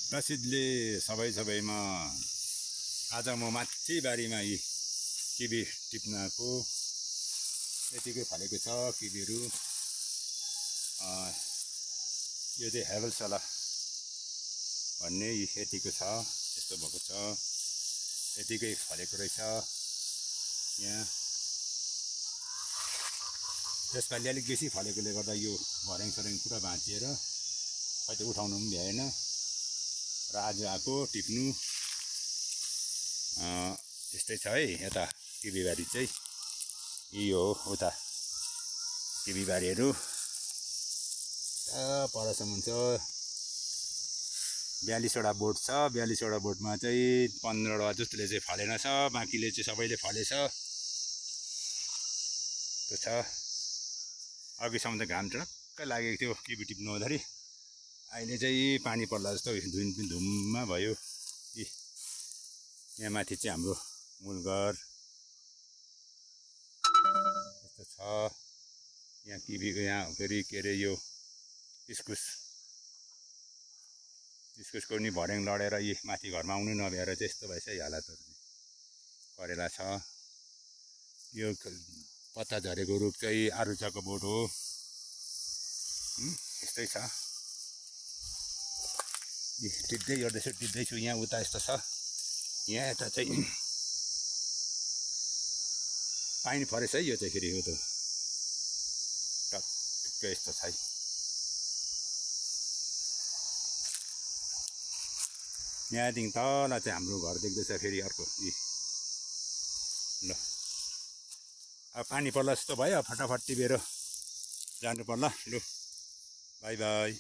प्रसिद्धले सबैमा आज म माथि बारीमा यी किबी टिप्न आएको। यतिकै फलेको छ किबीहरू। यो चाहिँ हेभल्सला भन्ने यतिको छ, यस्तो भएको छ, यतिकै फलेको रहेछ यहाँ। त्यसपालि अलिक बेसी फलेकोले गर्दा यो भर्याङ सऱ्याङ पुरा भाँचिएर खै त उठाउनु पनि भ्याएन र आज आएको टिप्नु। यस्तै छ है यता किबीबारी चाहिँ। यो हो उता किबीबारीहरू परसम्म छ। 42वटा बोट छ। 42वटा बोटमा चाहिँ 15वटा जस्तोले चाहिँ फलेन छ, बाँकीले चाहिँ सबैले फलेछ। त्यो छ। अघिसम्म त घाम टक्क लागेको थियो किबी टिप्नु हुँदाखेरि, अहिले चाहिँ पानी पर्ला जस्तो धुम्मा भयो। यहाँ माथि चाहिँ हाम्रो मूल घर यस्तो छ। यहाँ किबीको यहाँ फेरि के अरे यो इस्कुसको नि भर्याङ लडेर यी माथि घरमा आउनु नभ्याएर चाहिँ यस्तो भएछ हालतहरू। करेला छ। यो पत्ता झरेको रुख चाहिँ आरुचाको बोट हो। यस्तै छ। टिप्दै टिप्दैछु यहाँ उता यस्तो छ। यहाँ यता चाहिँ पानी फरेछ है। यो चाहिँ फेरि हो त टक्क यस्तो छ है। यहाँदेखि तल चाहिँ हाम्रो घर देख्दैछ फेरि अर्को। ल अब पानी पर्ला जस्तो भयो, फटाफट टिपेर जानु पर्ला। लु बाई बाई।